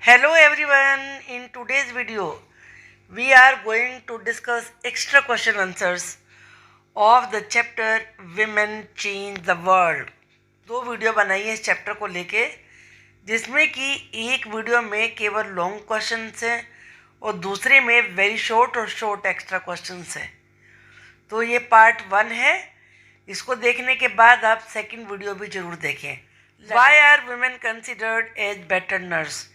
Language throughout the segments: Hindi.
Hello everyone, in today's video we are going to discuss extra question answers of the chapter Women Change the World। दो वीडियो बनाई है इस चैप्टर को लेके, जिसमें कि एक वीडियो में केवल लॉन्ग क्वेश्चंस हैं और दूसरे में वेरी शॉर्ट और शॉर्ट एक्स्ट्रा क्वेश्चंस हैं। तो ये पार्ट 1 है। इसको देखने के बाद आप सेकंड वीडियो भी जरूर देखें। Why are women considered as better nurse?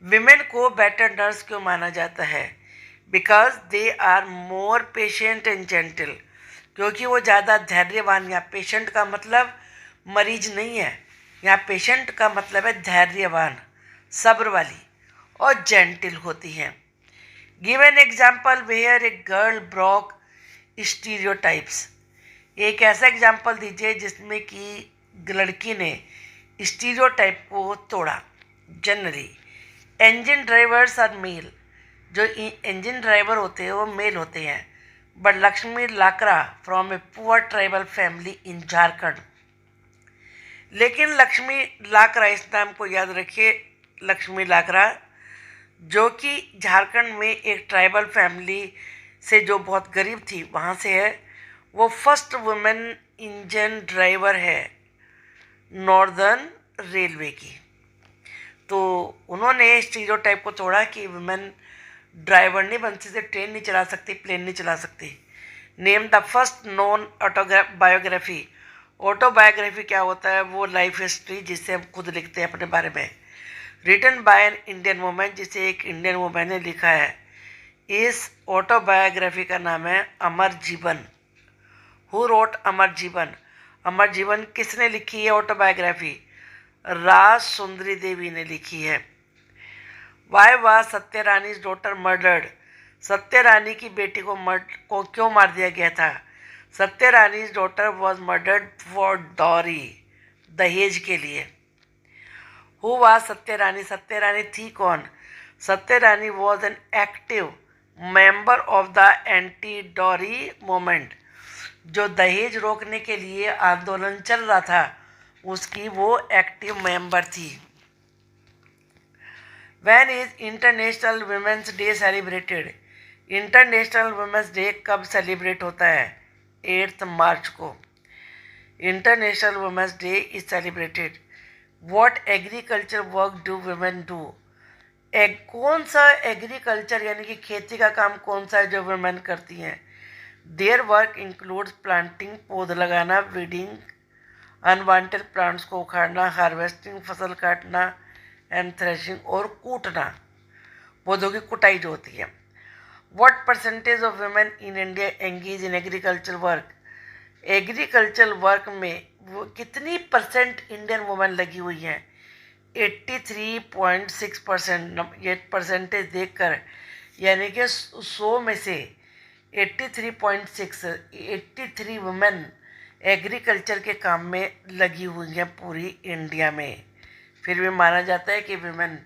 Women को बेटर नर्स क्यों माना जाता है? Because they are more patient and gentle, क्योंकि वो ज़्यादा धैर्यवान। यहाँ पेशेंट का मतलब मरीज नहीं है, यहाँ पेशेंट का मतलब है धैर्यवान, सब्र वाली और जेंटल होती हैं। Give an example where a girl broke stereotypes. एक ऐसा एग्जाम्पल दीजिए जिसमें कि लड़की ने स्टीरियोटाइप को तोड़ा। Generally engine drivers are male, जो इंजन ड्राइवर होते हैं वो मेल होते हैं। But Lakshmi Lakra from a poor tribal family in Jharkhand. लेकिन लक्ष्मी लाकरा, इस नाम को याद रखिए, लक्ष्मी लाकरा जो कि झारखंड में एक ट्राइबल फैमिली से जो बहुत गरीब थी वहाँ से है। वो फर्स्ट वुमेन इंजन ड्राइवर है नॉर्दर्न रेलवे की। तो उन्होंने स्टीरियोटाइप को तोड़ा कि वुमेन ड्राइवर नहीं बन सकती, ट्रेन नहीं चला सकती, प्लेन नहीं चला सकती। Name the first non biography. Autobiography क्या होता है? वो लाइफ हिस्ट्री जिसे हम खुद लिखते हैं अपने बारे में। Written by an Indian women, जिसे एक इंडियन वुमेन ने लिखा है। इस ऑटोबायोग्राफी का नाम है अमर जीवन। हु रोट अमर जीवन? अमर जीवन किसने लिखी है ऑटोबायोग्राफी? राज सुंदरी देवी ने लिखी है। वाई वाज सत्य रानी डॉटर मर्डर्ड? सत्य रानी की बेटी को क्यों मार दिया गया था? Satya Rani daughter was murdered for dowry, दहेज के लिए। हु वाज सत्य रानी? सत्य रानी थी कौन? Satya Rani was an active member of the anti dowry movement. जो दहेज रोकने के लिए आंदोलन चल रहा था उसकी वो एक्टिव मेंबर थी। When is International Women's Day celebrated? International Women's Day कब सेलिब्रेट होता है? 8 मार्च को International Women's Day is celebrated. What agriculture work do women do? कौन सा एग्रीकल्चर यानी कि खेती का काम कौन सा है जो वुमेन करती हैं? देयर वर्क इंक्लूड्स प्लांटिंग, पौध लगाना, वीडिंग, अनवांटेड प्लांट्स को उखाड़ना, हार्वेस्टिंग, फसल काटना, एंड थ्रेशिंग और कूटना, पौधों की कुटाई जो होती है। What percentage of women in India engage in agriculture work? Agriculture work में वो कितनी परसेंट इंडियन वुमेन लगी हुई हैं? 83.6%। ये परसेंटेज देखकर यानी कि 100 में से 83 वुमेन एग्रीकल्चर के काम में लगी हुई हैं पूरी इंडिया में। फिर भी माना जाता है कि वुमेन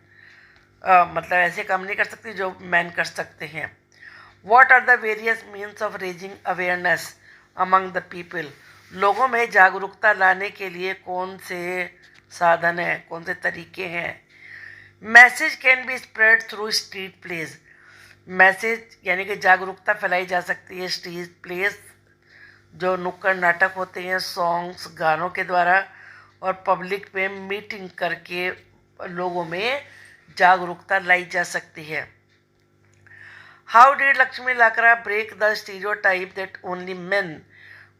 मतलब ऐसे काम नहीं कर सकती जो मैन कर सकते हैं। What are the various means of raising awareness among the people? लोगों में जागरूकता लाने के लिए कौन से साधन हैं, कौन से तरीके हैं? Message can be spread through street plays. Message यानी कि जागरूकता फैलाई जा सकती है स्ट्रीट प्लेस, जो नुक्कड़ नाटक होते हैं, सॉन्ग्स, गानों के द्वारा, और पब्लिक में मीटिंग करके लोगों में जागरूकता लाई जा सकती है। How did Lakshmi Lakra break the stereotype that only men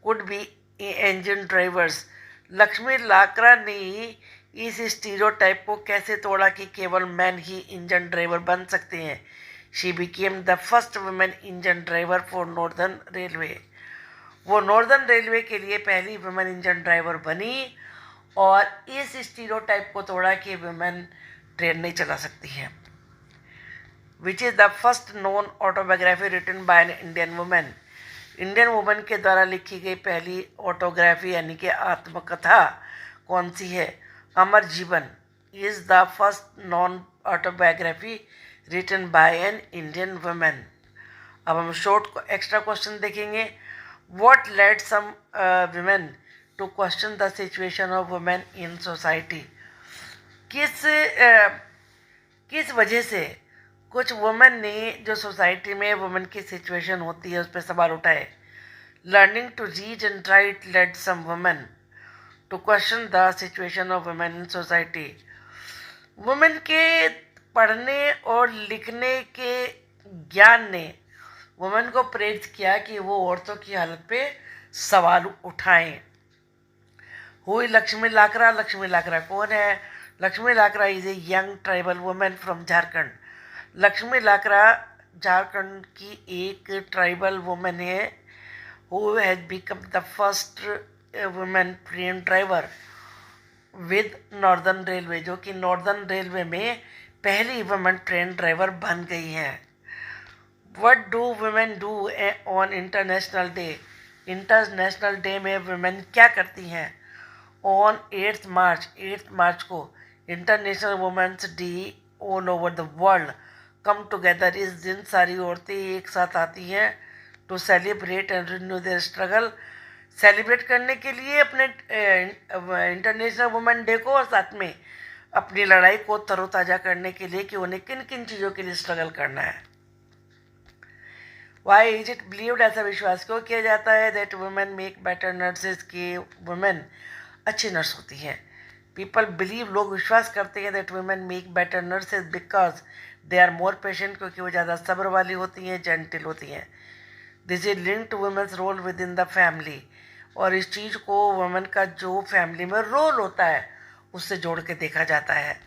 could be engine drivers? Lakshmi Lakra ने इस स्टीरियोटाइप को कैसे तोड़ा कि केवल मैन ही इंजन ड्राइवर बन सकते हैं? She became the first women engine driver for northern railway. वो नॉर्दर्न रेलवे के लिए पहली वुमेन इंजन ड्राइवर बनी और इस स्टीरियोटाइप को तोड़ा कि वुमेन ट्रेन नहीं चला सकती हैं। Which is the first non autobiography written by an Indian women? Indian women के द्वारा लिखी गई पहली ऑटोग्राफी यानी कि आत्मकथा कौन सी है? Amar Jeevan is the first non autobiography written by an Indian women. अब हम शॉर्ट एक्स्ट्रा क्वेश्चन देखेंगे। What led some women to question the situation of women in society? किस किस वजह से कुछ वुमेन ने जो सोसाइटी में वुमेन की सिचुएशन होती है उस पर सवाल उठाए। Learning to read and write led some women to question the situation of women in society. Women के पढ़ने और लिखने के ज्ञान ने वुमेन को प्रेरित किया कि वो औरतों की हालत पे सवाल उठाएं। हुई लक्ष्मी लाकरा। लक्ष्मी लाकरा कौन है? लक्ष्मी लाकरा is a young tribal women from Jharkhand. Lakshmi लाकरा झारखंड की एक ट्राइबल वुमेन है who has become the first women train driver with northern railway, जो कि नॉर्दर्न रेलवे में पहली वुमेन ट्रेन ड्राइवर बन गई हैं। What do women do on International Day? International Day में वुमेन क्या करती हैं? ऑन 8 मार्च को International Women's Day all over the world come together. इस दिन सारी औरतें एक साथ आती हैं to celebrate and renew their struggle, celebrate करने के लिए अपने इंटरनेशनल वुमेन डे को, और साथ में अपनी लड़ाई को तरोताज़ा करने के लिए कि उन्हें किन किन चीज़ों के लिए स्ट्रगल करना है। Why is it believed? ऐसा विश्वास क्यों किया जाता है that women make better nurses, कि वुमेन अच्छी नर्स होती हैं। पीपल बिलीव, लोग विश्वास करते हैं that women make better nurses because they are more patient, क्योंकि वो ज़्यादा सब्र वाली होती हैं, जेंटल होती हैं। This is link to women's role within the family, और इस चीज़ को वुमेन का जो फैमिली में रोल होता है उससे जोड़ के देखा जाता है।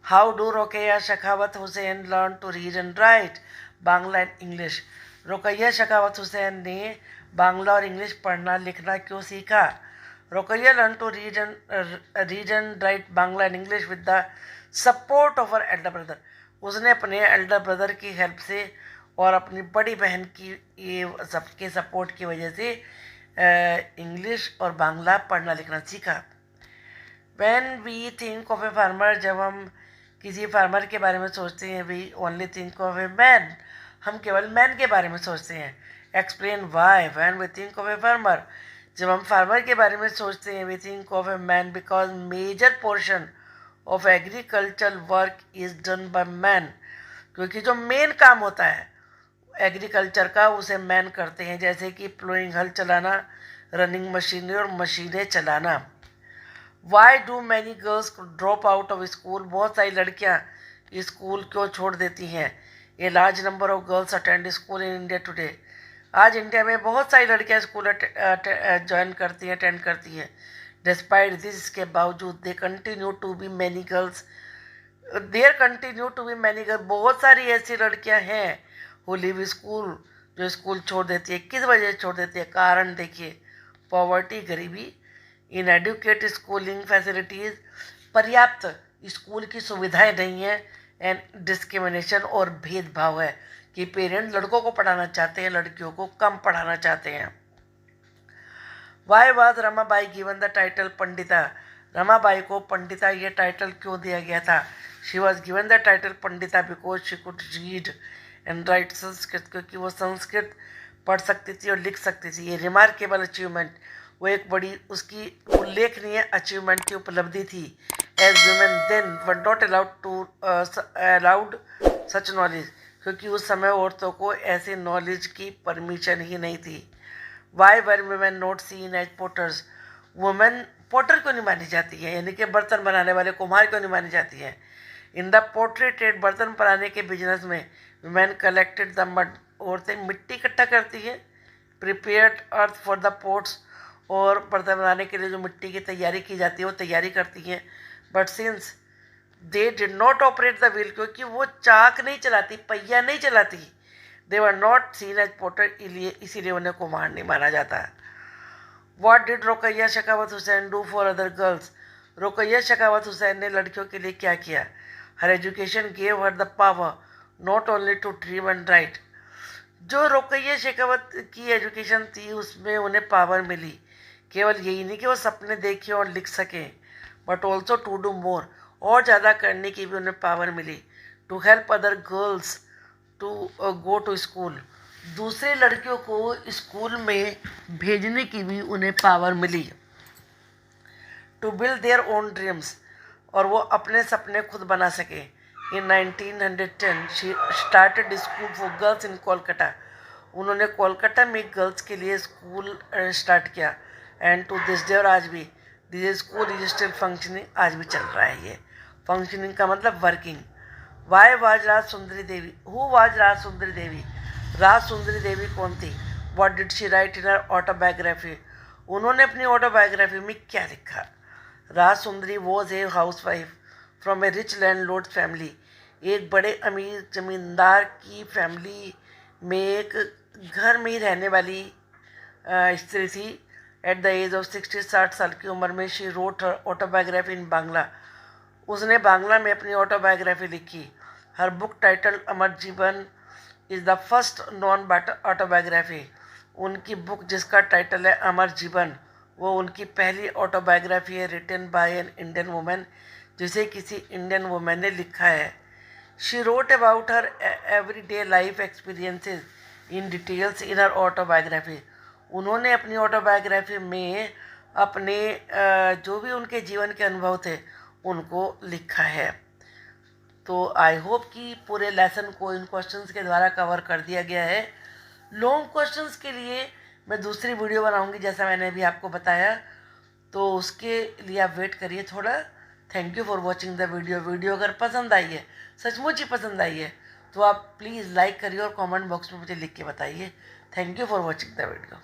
How do Rokeya Sakhawat Hussain learn to read and write Bangla and English? Rokeya Sakhawat Hussain ने बांग्ला और इंग्लिश पढ़ना लिखना क्यों सीखा? Rokeya learn to read and write Bangla and English with the support of her elder brother. उसने अपने एल्डर ब्रदर की हेल्प से और अपनी बड़ी बहन की ये सबके सपोर्ट की वजह से इंग्लिश और बांग्ला पढ़ना लिखना सीखा। When we think of a farmer, जब हम किसी फार्मर के बारे में सोचते हैं, we only think of a man, हम केवल मैन के बारे में सोचते हैं। Explain why when we think of a farmer, जब हम फार्मर के बारे में सोचते हैं we think of a man because major portion of agricultural work is done by man, क्योंकि जो मेन काम होता है एग्रीकल्चर का उसे मैन करते हैं, जैसे कि प्लोइंग, हल चलाना, रनिंग मशीनरी और मशीनें चलाना। Why do many girls drop out of school? बहुत सारी लड़कियां स्कूल क्यों छोड़ देती हैं? A large number of girls attend school in India today. आज इंडिया में बहुत सारी लड़कियां स्कूल ज्वाइन करती हैं, अटेंड करती हैं। डिस्पाइट दिस, इसके बावजूद they continue to be many girls, there continue to be many girls, बहुत सारी ऐसी लड़कियां हैं हु लिव स्कूल, जो स्कूल छोड़ देती है। किस वजह से छोड़ देती है? कारण देखिए, पॉवर्टी, गरीबी, इनएडुकेट स्कूलिंग फैसिलिटीज़, पर्याप्त स्कूल की सुविधाएं नहीं हैं, एंड डिस्क्रिमिनेशन, और भेदभाव है कि पेरेंट्स लड़कों को पढ़ाना चाहते हैं, लड़कियों को कम पढ़ाना चाहते हैं। Why was Ramabai given the title Pandita? Ramabai को पंडिता ये टाइटल क्यों दिया गया था? She was given the title Pandita because she could read and write Sanskrit, क्योंकि वो संस्कृत पढ़ सकती थी और लिख सकती थी। ये रिमार्केबल अचीवमेंट, वो एक बड़ी उसकी उल्लेखनीय अचीवमेंट की उपलब्धि थी। As women then were not allowed such knowledge, क्योंकि उस समय औरतों को ऐसे नॉलेज की परमिशन ही नहीं थी। Why were women not seen as potters? Women potter क्यों नहीं मानी जाती है, यानी कि बर्तन बनाने वाले कुम्हार क्यों नहीं मानी जाती है? इन द पोट्री ट्रेड, बर्तन बनाने के बिजनेस में वुमेन कलेक्टेड द मड, औरतें मिट्टी इकट्ठा करती हैं। Prepared earth for the pots, और बर्तन बनाने के लिए जो मिट्टी की तैयारी की जाती है वो तैयारी करती हैं। But since they did not operate the wheel, क्योंकि वो चाक नहीं चलाती, पहिया नहीं चलाती, they were not seen as potter, इसीलिए उन्हें कुम्हार नहीं माना जाता। What did Rokeya Sakhawat Hussain do for other girls? Rokeya Sakhawat Hussain ने लड़कियों के लिए क्या किया? Her education gave her the power not only to dream and write. जो रोकैया शेखावत की एजुकेशन थी उसमें उन्हें पावर मिली, केवल यही नहीं कि वो सपने देखें और लिख सकें, but also to do more, और ज़्यादा करने की भी उन्हें पावर मिली। To help other girls to go to school, दूसरे लड़कियों को स्कूल में भेजने की भी उन्हें पावर मिली। To build their own dreams, और वो अपने सपने खुद बना सके। In 1910 she started school for girls in Kolkata. उन्होंने कोलकाता में गर्ल्स के लिए स्कूल स्टार्ट किया. एंड टू दिस डे, और आज भी this school is still functioning, आज भी चल रहा है ये. फंक्शनिंग का मतलब working. Why was Raj Sundari Devi? Who was राज सुंदरी देवी? राज सुंदरी देवी कौन थी? What did she write in her autobiography? उन्होंने अपनी ऑटोबायोग्राफी में क्या लिखा? राज सुंदरी was a house wife from A rich landlord family. एक बड़े अमीर जमींदार की फैमिली में एक घर में ही रहने वाली स्त्री थी. एट द एज ऑफ 60 साल की उम्र में शी रोट ऑटोबायोग्राफी इन बांग्ला. उसने बांग्ला में अपनी ऑटोबायोग्राफी लिखी. हर book title Amar Jeevan is the first non autobiography. उनकी बुक जिसका टाइटल है अमर जीवन, वो उनकी पहली ऑटोबायोग्राफी है, written by an Indian women, जिसे किसी इंडियन वुमेन ने लिखा है. She wrote about her everyday life experiences in details in her autobiography. उन्होंने अपनी ऑटोबायोग्राफी में अपने जो भी उनके जीवन के अनुभव थे उनको लिखा है. तो आई होप कि पूरे लेसन को इन क्वेश्चंस के द्वारा कवर कर दिया गया है. लॉन्ग क्वेश्चंस के लिए मैं दूसरी वीडियो बनाऊंगी जैसा मैंने अभी आपको बताया, तो उसके लिए आप वेट करिए थोड़ा. Thank you for watching the video. Video अगर पसंद आई है, सचमुच ही पसंद आई है, तो आप प्लीज़ लाइक करिए और कमेंट बॉक्स में मुझे लिख के बताइए. Thank you for watching the video.